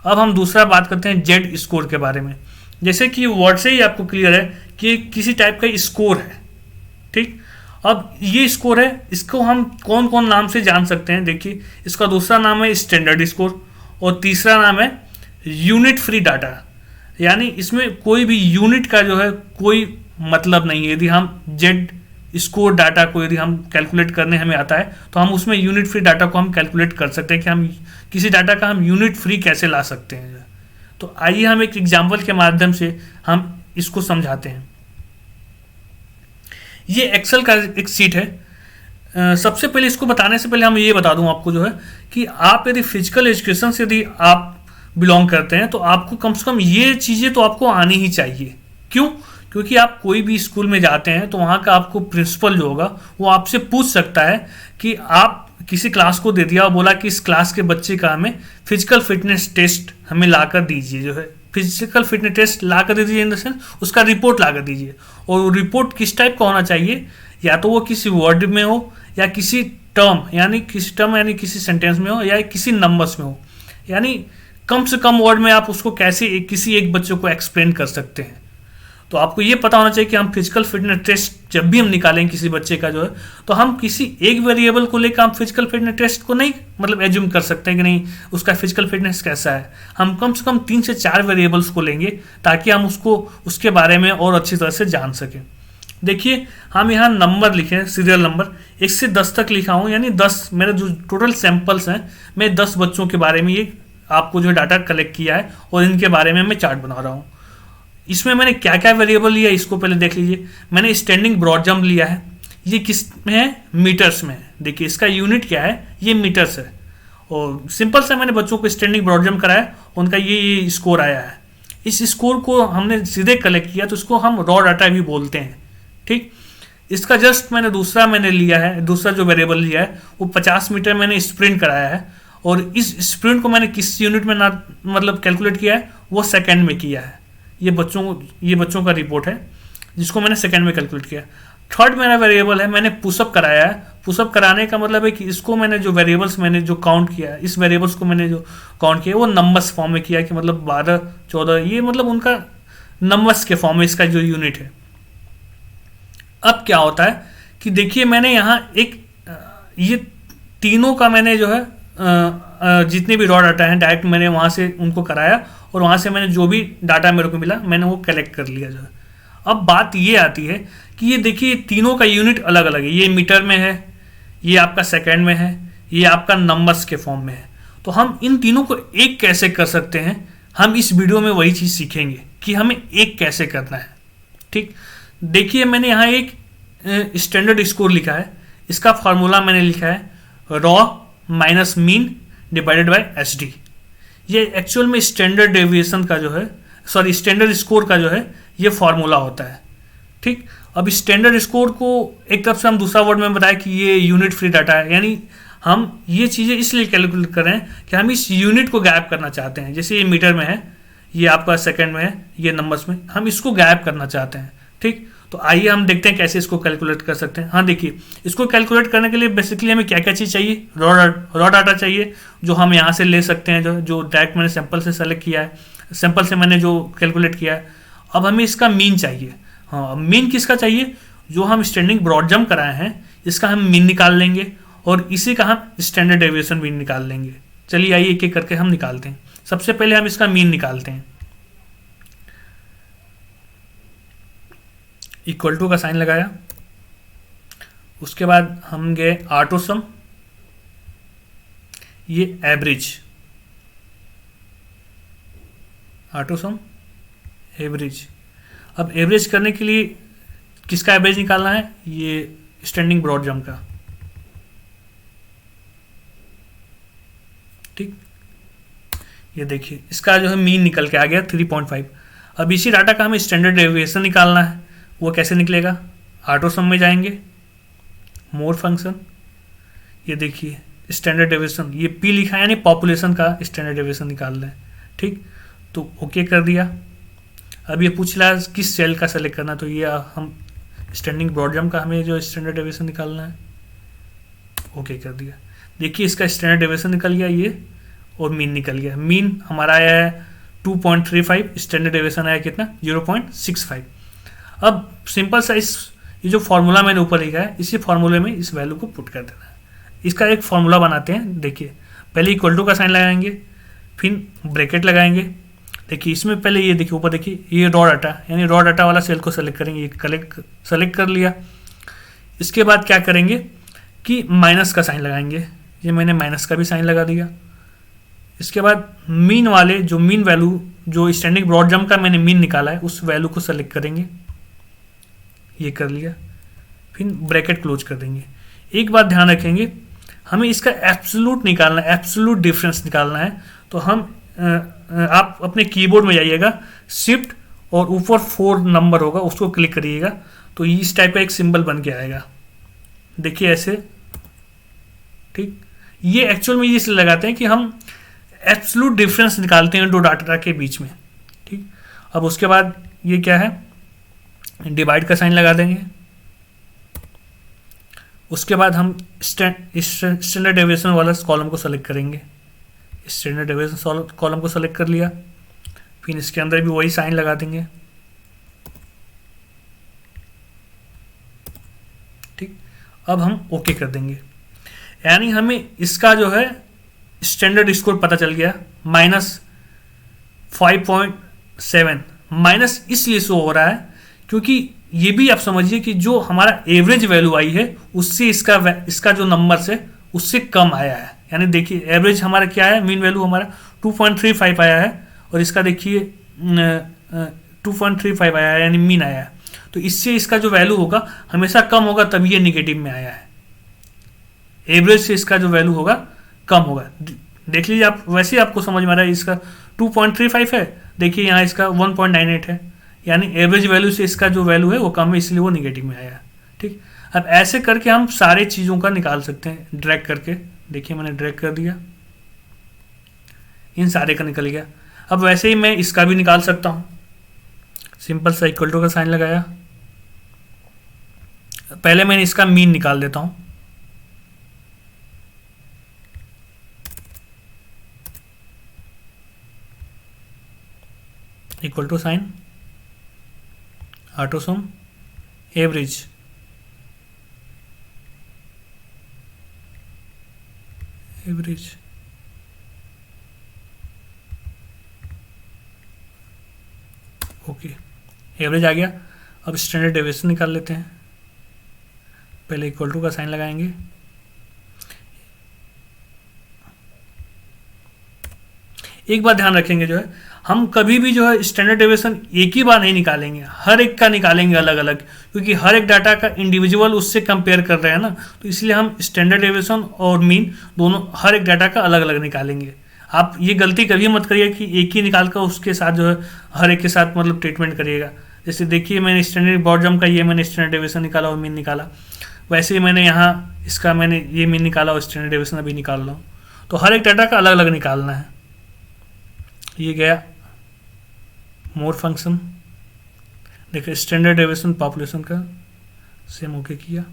अब हम दूसरा बात करते हैं जेड स्कोर के बारे में। जैसे कि वर्ड से ही आपको क्लियर है कि किसी टाइप का स्कोर है, ठीक। अब ये स्कोर है, इसको हम कौन कौन नाम से जान सकते हैं। देखिए, इसका दूसरा नाम है स्टैंडर्ड स्कोर और तीसरा नाम है यूनिट फ्री डाटा। यानी इसमें कोई भी यूनिट का जो है कोई मतलब नहीं है। यदि हम जेड स्कोर डाटा को यदि हम कैलकुलेट करने हमें आता है तो हम उसमें यूनिट फ्री डाटा को हम कैलकुलेट कर सकते हैं कि हम किसी डाटा का हम यूनिट फ्री कैसे ला सकते हैं। तो आइए हम एक एग्जाम्पल के माध्यम से हम इसको समझाते हैं। ये एक्सेल का एक सीट है। सबसे पहले इसको बताने से पहले हम ये बता दूं आपको जो है कि आप यदि फिजिकल एजुकेशन से यदि आप बिलोंग करते हैं तो आपको कम से कम ये चीज़ें तो आपको आनी ही चाहिए। क्यों? क्योंकि आप कोई भी स्कूल में जाते हैं तो वहाँ का आपको प्रिंसिपल जो होगा वो आपसे पूछ सकता है कि आप किसी क्लास को दे दिया और बोला कि इस क्लास के बच्चे का हमें फिजिकल फिटनेस टेस्ट हमें ला कर दीजिए, जो है फिजिकल फिटनेस टेस्ट ला कर दीजिए इन द सेंस उसका रिपोर्ट ला कर दीजिए। और रिपोर्ट किस टाइप का होना चाहिए, या तो वो किसी वर्ड में हो या किसी टर्म यानी किसी सेंटेंस में हो या किसी नंबर्स में हो। यानी कम से कम वर्ड में आप उसको कैसे किसी एक बच्चे को एक्सप्लेन कर सकते हैं। तो आपको ये पता होना चाहिए कि हम फिजिकल फिटनेस टेस्ट जब भी हम निकालें किसी बच्चे का जो है तो हम किसी एक वेरिएबल को लेकर हम फिजिकल फिटनेस टेस्ट को नहीं मतलब एज्यूम कर सकते हैं कि नहीं उसका फिजिकल फिटनेस कैसा है। हम कम से कम 3 से 4 वेरिएबल्स को लेंगे ताकि हम उसको उसके बारे में और अच्छी तरह से जान सकें। देखिए, हम यहाँ नंबर लिखे हैं, सीरियल नंबर 1 से 10 तक लिखा हूँ, यानी 10 मेरे जो टोटल सैंपल्स हैं, मैं 10 बच्चों के बारे में ये आपको जो डाटा कलेक्ट किया है और इनके बारे में मैं चार्ट बना रहा हूँ। इसमें मैंने क्या क्या वेरिएबल लिया इसको पहले देख लीजिए। मैंने स्टैंडिंग ब्रॉड जंप लिया है, ये किस में है, मीटर्स में है। देखिए इसका यूनिट क्या है, ये मीटर्स है। और सिंपल सा मैंने बच्चों को स्टैंडिंग ब्रॉड जंप कराया, उनका ये स्कोर आया है। इस स्कोर को हमने सीधे कलेक्ट किया तो इसको हम रॉ डाटा भी बोलते हैं, ठीक। इसका जस्ट मैंने लिया है, दूसरा जो वेरिएबल लिया है वो 50 मीटर मैंने स्प्रिंट कराया है और इस स्प्रिंट को मैंने किस यूनिट में मतलब कैलकुलेट किया है, वो सेकेंड में किया है। ये बच्चों का रिपोर्ट है जिसको मैंने सेकंड में कैलकुलेट किया। थर्ड मेरा वेरिएबल है, मैंने पुशअप कराया है। पुशअप कराने का मतलब है कि इसको मैंने जो वेरिएबल्स मैंने जो काउंट किया है, इस वेरिएबल्स को मैंने जो काउंट किया वो नंबर्स फॉर्म में किया कि मतलब 12 14 ये मतलब उनका नंबर्स के फॉर्म में इसका जो यूनिट है। अब क्या होता है कि देखिए मैंने यहाँ एक ये तीनों का मैंने जो है जितने भी रॉ डाटा हैं डायरेक्ट मैंने वहाँ से उनको कराया और वहाँ से मैंने जो भी डाटा मेरे को मिला मैंने वो कलेक्ट कर लिया जो है। अब बात ये आती है कि ये देखिए तीनों का यूनिट अलग अलग है, ये मीटर में है, ये आपका सेकंड में है, ये आपका नंबर्स के फॉर्म में है। तो हम इन तीनों को एक कैसे कर सकते हैं, हम इस वीडियो में वही चीज़ सीखेंगे कि हमें एक कैसे करना है, ठीक। देखिए मैंने यहाँ एक स्टैंडर्ड स्कोर लिखा है, इसका फार्मूला मैंने लिखा है raw minus mean divided by SD. ये एक्चुअल में स्टैंडर्ड डेविएशन का जो है स्टैंडर्ड स्कोर का जो है ये फार्मूला होता है, ठीक। अब स्टैंडर्ड स्कोर को एक तरफ से हम दूसरा वर्ड में बताया कि ये यूनिट फ्री डाटा है, यानी हम ये चीज़ें इसलिए कैलकुलेट कर रहे हैं कि हम इस यूनिट को गायब करना चाहते हैं। जैसे ये मीटर में है, ये आपका सेकंड में है, ये नंबर्स में, हम इसको गायब करना चाहते हैं, ठीक। तो आइए हम देखते हैं कैसे इसको कैलकुलेट कर सकते हैं। हाँ देखिए, इसको कैलकुलेट करने के लिए बेसिकली हमें क्या क्या चीज़ चाहिए, रॉ डाटा चाहिए जो हम यहाँ से ले सकते हैं, जो डायरेक्ट मैंने सैंपल से सेलेक्ट किया है, सैंपल से मैंने जो कैलकुलेट किया है। अब हमें इसका मीन चाहिए। हाँ, मीन किसका चाहिए, जो हम स्टैंडिंग ब्रॉड जंप कराए हैं इसका हम मीन निकाल लेंगे और इसी का हम स्टैंडर्ड डेविएशन मीन निकाल लेंगे। चलिए आइए एक एक करके हम निकालते हैं। सबसे पहले हम इसका मीन निकालते हैं। इक्वल टू का साइन लगाया, उसके बाद हम गए ऑटोसम, ये एवरेज, ऑटोसम एवरेज। अब एवरेज करने के लिए किसका एवरेज निकालना है, ये स्टैंडिंग ब्रॉड जंप का, ठीक। ये देखिए इसका जो है मीन निकल के आ गया 3.5। अब इसी डाटा का हमें स्टैंडर्ड डेविएशन निकालना है, वो कैसे निकलेगा, ऑटोसम में जाएंगे, मोर फंक्शन, ये देखिए स्टैंडर्ड डेविएशन, ये पी लिखा है यानी पॉपुलेशन का स्टैंडर्ड डेविएशन निकाल रहे हैं, ठीक। तो ओके कर दिया। अब ये पूछ रहा है किस सेल का सेलेक्ट करना, तो ये हम स्टैंडिंग ब्रॉड जंप का हमें जो स्टैंडर्ड डेविएशन निकालना है, ओके कर दिया। देखिए इसका स्टैंडर्ड डेविएशन निकल गया ये, और मीन निकल गया। मीन हमारा आया है 2.35, स्टैंडर्ड डेविएशन आया कितना 0.65। अब सिंपल सा ये जो फॉर्मूला मैंने ऊपर लिखा है, इसी फॉर्मूले में इस वैल्यू को पुट कर देना है। इसका एक फॉर्मूला बनाते हैं। देखिए पहले इक्वल टू का साइन लगाएंगे, फिर ब्रैकेट लगाएंगे। देखिए इसमें पहले ये देखिए ऊपर देखिए ये रॉ डाटा, यानी रॉ डाटा वाला सेल को सेलेक्ट करेंगे, ये सेलेक्ट कर लिया। इसके बाद क्या करेंगे कि माइनस का साइन लगाएंगे, ये मैंने माइनस का भी साइन लगा दिया। इसके बाद मीन वाले जो मीन वैल्यू जो स्टैंडिंग ब्रॉड जंप का मैंने मीन निकाला है उस वैल्यू को सेलेक्ट करेंगे, ये कर लिया, फिर ब्रैकेट क्लोज कर देंगे। एक बात ध्यान रखेंगे, हमें इसका एब्सोल्यूट निकालना है, एब्सोल्यूट डिफरेंस निकालना है। तो हम आप अपने कीबोर्ड में जाइएगा, शिफ्ट और ऊपर 4 नंबर होगा उसको क्लिक करिएगा, तो इस टाइप का एक सिंबल बन के आएगा। देखिए ऐसे, ठीक। ये एक्चुअल में ये इसलिए लगाते हैं कि हम एब्सोल्यूट डिफरेंस निकालते हैं दो डाटा के बीच में, ठीक। अब उसके बाद ये क्या है, डिवाइड का साइन लगा देंगे। उसके बाद हम स्टैंडर्ड डेविएशन वाला कॉलम को सेलेक्ट करेंगे, स्टैंडर्ड डेविएशन कॉलम को सेलेक्ट कर लिया, फिर इसके अंदर भी वही साइन लगा देंगे, ठीक। अब हम ओके कर देंगे, यानी हमें इसका जो है स्टैंडर्ड स्कोर पता चल गया -5.7। माइनस इसलिए शो हो रहा है क्योंकि ये भी आप समझिए कि जो हमारा एवरेज वैल्यू आई है उससे इसका जो नंबर से उससे कम आया है। यानी देखिए एवरेज हमारा क्या है, मीन वैल्यू हमारा 2.35 आया है और इसका देखिए 2.35 आया है, यानी मीन आया है। तो इससे इसका जो वैल्यू होगा हमेशा कम होगा, तभी ये निगेटिव में आया है। एवरेज से इसका जो वैल्यू होगा कम होगा। देख लीजिए आप, वैसे ही आपको समझ में आ रहा है, इसका 2.35 है, देखिए यहाँ इसका 1.98 है, यानी एवरेज वैल्यू से इसका जो वैल्यू है वो कम है, इसलिए वो निगेटिव में आया है, ठीक। अब ऐसे करके हम सारे चीज़ों का निकाल सकते हैं ड्रैग करके। देखिए मैंने ड्रैग कर दिया, इन सारे का निकल गया। अब वैसे ही मैं इसका भी निकाल सकता हूँ, सिंपल सा इक्वल टू का साइन लगाया। पहले मैंने इसका मीन निकाल देता हूँ, equal to sign autosum average, okay, average आ गया। अब स्टैंडर्ड डेविएशन निकाल लेते हैं, पहले इक्वल टू का साइन लगाएंगे, एक बात ध्यान रखेंगे जो है हम कभी भी जो है स्टैंडर्ड डेविएशन एक ही बार नहीं निकालेंगे, हर एक का निकालेंगे अलग अलग, क्योंकि हर एक डाटा का इंडिविजुअल उससे कंपेयर कर रहे हैं ना, तो इसलिए हम स्टैंडर्ड डेविएशन और मीन दोनों हर एक डाटा का अलग अलग निकालेंगे। आप ये गलती कभी मत करिए कि एक ही निकाल कर उसके साथ जो है हर एक के साथ मतलब ट्रीटमेंट करिएगा। जैसे देखिए मैंने स्टैंडर्ड ब्रॉड जंप का ये मैंने स्टैंडर्ड डेविएशन निकाला और मीन निकाला, वैसे ही मैंने यहाँ इसका मैंने ये मीन निकाला और स्टैंडर्ड डेविएशन अभी निकाल रहा हूँ, तो हर एक डाटा का अलग अलग निकालना है। ये गया मोर फंक्शन, देखिए स्टैंडर्ड डेविएशन पॉपुलेशन का सेम ओके किया,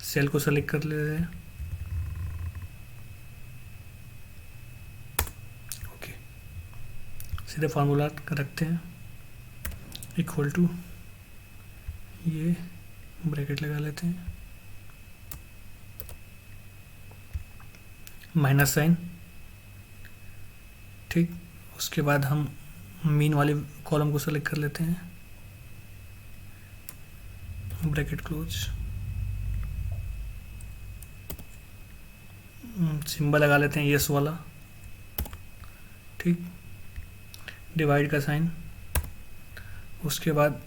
सेल को सेलेक्ट कर ले रहे हैं, ओके, सीधे फार्मूला रखते हैं, इक्वल टू ये ब्रैकेट लगा लेते हैं, माइनस साइन, ठीक। उसके बाद हम मीन वाले कॉलम को सेलेक्ट कर लेते हैं, ब्रैकेट क्लोज, सिंबल लगा लेते हैं यस वाला, ठीक, डिवाइड का साइन। उसके बाद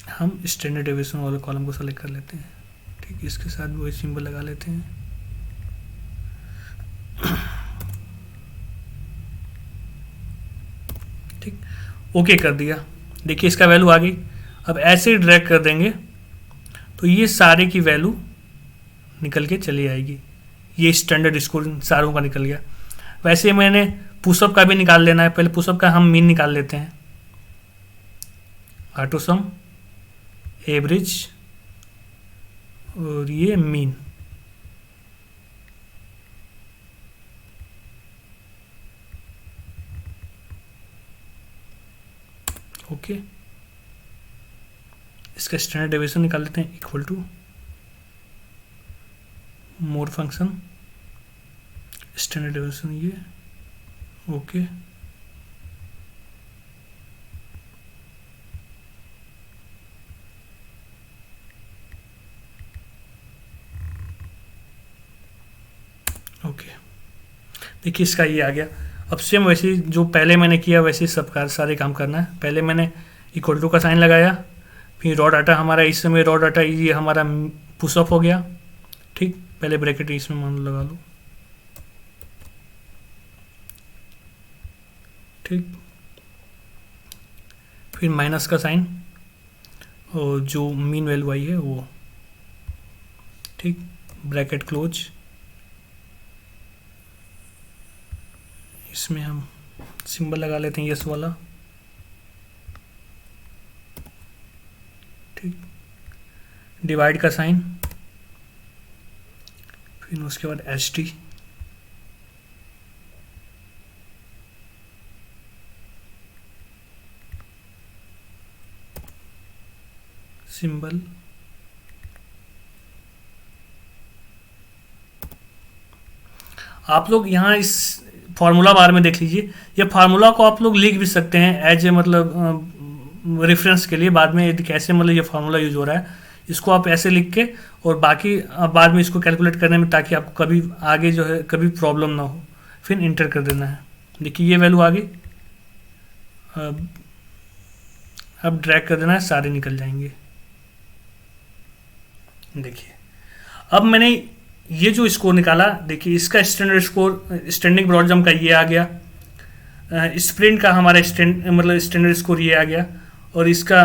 हम स्टैंडर्ड डेविएशन वाले कॉलम को सेलेक्ट कर लेते हैं, ठीक, इसके साथ भी वही सिंबल लगा लेते हैं, ठीक, ओके कर दिया। देखिए इसका वैल्यू आ गई। अब ऐसे ही ड्रैग कर देंगे तो ये सारे की वैल्यू निकल के चली आएगी। ये स्टैंडर्ड स्कोर सारों का निकल गया। वैसे ही मैंने पुशअप का भी निकाल लेना है, पहले पुशअप का हम मीन निकाल लेते हैं, ऑटोसम एवरेज और ये मीन, ओके, इसका स्टैंडर्ड डेविएशन निकाल लेते हैं, equal to more function standard deviation ये, ओके, ओके। देखिए इसका ये आ गया। अब सेम वैसे ही जो पहले मैंने किया वैसे ही सब सारे काम करना है। पहले मैंने इक्वल टू का साइन लगाया, फिर रॉ डाटा हमारा इस समय रॉ डाटा ये हमारा पुशअप हो गया, ठीक। पहले ब्रैकेट इसमें मान लो लगा लो, ठीक। फिर माइनस का साइन और जो मीन वैल्यू आई है वो, ठीक, ब्रैकेट क्लोज। इसमें हम सिंबल लगा लेते हैं यस वाला, ठीक। डिवाइड का साइन, फिर उसके बाद एच टी, सिंबल, आप लोग यहाँ इस फार्मूला बार में देख लीजिए। ये फार्मूला को आप लोग लिख भी सकते हैं एज ए मतलब रेफरेंस के लिए, बाद में यदि कैसे मतलब ये फार्मूला यूज हो रहा है, इसको आप ऐसे लिख के और बाकी बाद में इसको कैलकुलेट करने में, ताकि आपको कभी आगे जो है कभी प्रॉब्लम ना हो, फिर इंटर कर देना है। देखिए ये वैल्यू आ गई, अब ड्रैग कर देना है, सारे निकल जाएंगे। देखिए अब मैंने ये जो स्कोर निकाला, देखिए इसका standard score standing broad jump का ये आ गया, स्प्रिंट का हमारा मतलब स्टैंडर्ड स्कोर ये आ गया, और इसका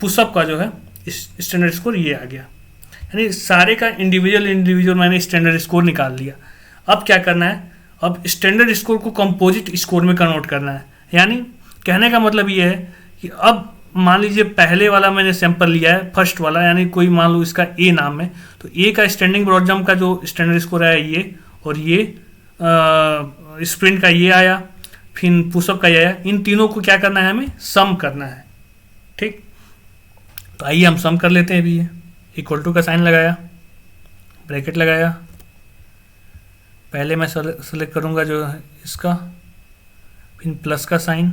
पुशअप का जो है स्टैंडर्ड स्कोर ये आ गया। यानी सारे का इंडिविजुअल मैंने स्टैंडर्ड स्कोर निकाल लिया। अब क्या करना है, अब स्टैंडर्ड स्कोर को कंपोजिट स्कोर में कन्वर्ट करना है। यानी कहने का मतलब ये है कि अब मान लीजिए पहले वाला मैंने सैंपल लिया है, फर्स्ट वाला, यानी कोई मान लो इसका ए नाम है, तो ए का स्टैंडिंग ब्रॉड जंप का जो स्टैंडर्ड स्कोर है ये, और ये स्प्रिंट का ये आया, फिर पुशअप का ये आया। इन तीनों को क्या करना है, हमें सम करना है, ठीक। तो आइए हम सम कर लेते हैं। अभी ये इक्वल टू का साइन लगाया, ब्रैकेट लगाया, पहले मैं सेलेक्ट करूँगा जो है इसका, फिर प्लस का साइन,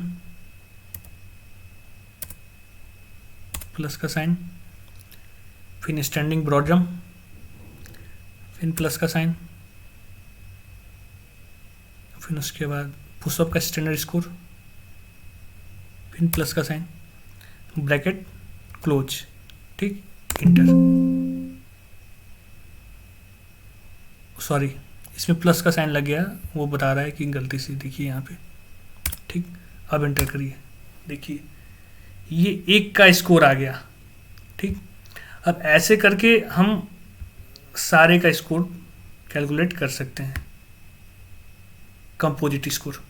प्लस का साइन, फिर स्टैंडिंग ब्रॉड जंप, फिर प्लस का साइन, फिर उसके बाद पुशअप का स्टैंडर्ड स्कोर, फिर प्लस का साइन, ब्रैकेट क्लोज, ठीक, इंटर। सॉरी, इसमें प्लस का साइन लग गया, वो बता रहा है कि गलती से, देखिए यहाँ पे, ठीक। अब एंटर करिए, देखिए ये एक का स्कोर आ गया, ठीक। अब ऐसे करके हम सारे का स्कोर कैलकुलेट कर सकते हैं, कंपोजिट स्कोर।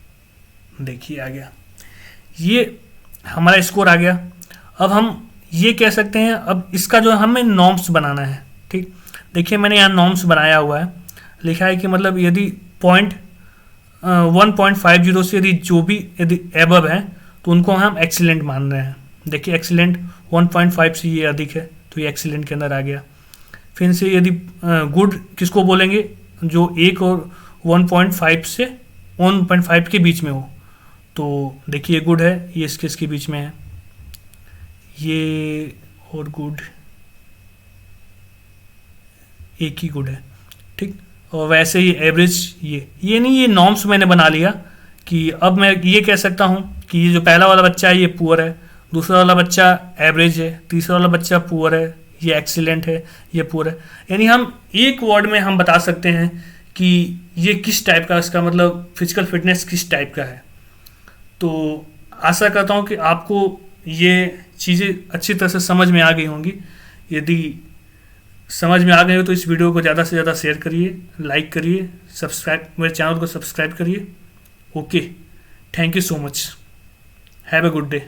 देखिए आ गया, ये हमारा स्कोर आ गया। अब हम ये कह सकते हैं, अब इसका जो हमें नॉर्म्स बनाना है, ठीक। देखिए मैंने यहाँ नॉर्म्स बनाया हुआ है, लिखा है कि मतलब यदि 1.50 से यदि एबव है तो उनको हम एक्सीलेंट मान रहे हैं। देखिए एक्सीलेंट 1.5 से ये अधिक है, तो ये एक्सीलेंट के अंदर आ गया। फिर से यदि गुड किसको बोलेंगे, जो 1 और 1.5 से 1.5 के बीच में हो, तो देखिए गुड है, ये इसके बीच में है, ये और गुड एक ही गुड है, ठीक। और वैसे ही एवरेज, ये नहीं, ये नॉर्म्स मैंने बना लिया कि अब मैं ये कह सकता हूँ कि ये जो पहला वाला बच्चा है ये पुअर है, दूसरा वाला बच्चा एवरेज है, तीसरा वाला बच्चा पुअर है, ये एक्सीलेंट है, ये पुअर है। यानी हम एक वर्ड में हम बता सकते हैं कि ये किस टाइप का, इसका मतलब फिजिकल फिटनेस किस टाइप का है। तो आशा करता हूँ कि आपको ये चीज़ें अच्छी तरह से समझ में आ गई होंगी। यदि समझ में आ गए हो तो इस वीडियो को ज़्यादा से ज़्यादा शेयर करिए, लाइक करिए, सब्सक्राइब, मेरे चैनल को सब्सक्राइब करिए। Okay, thank you so much, have a good day.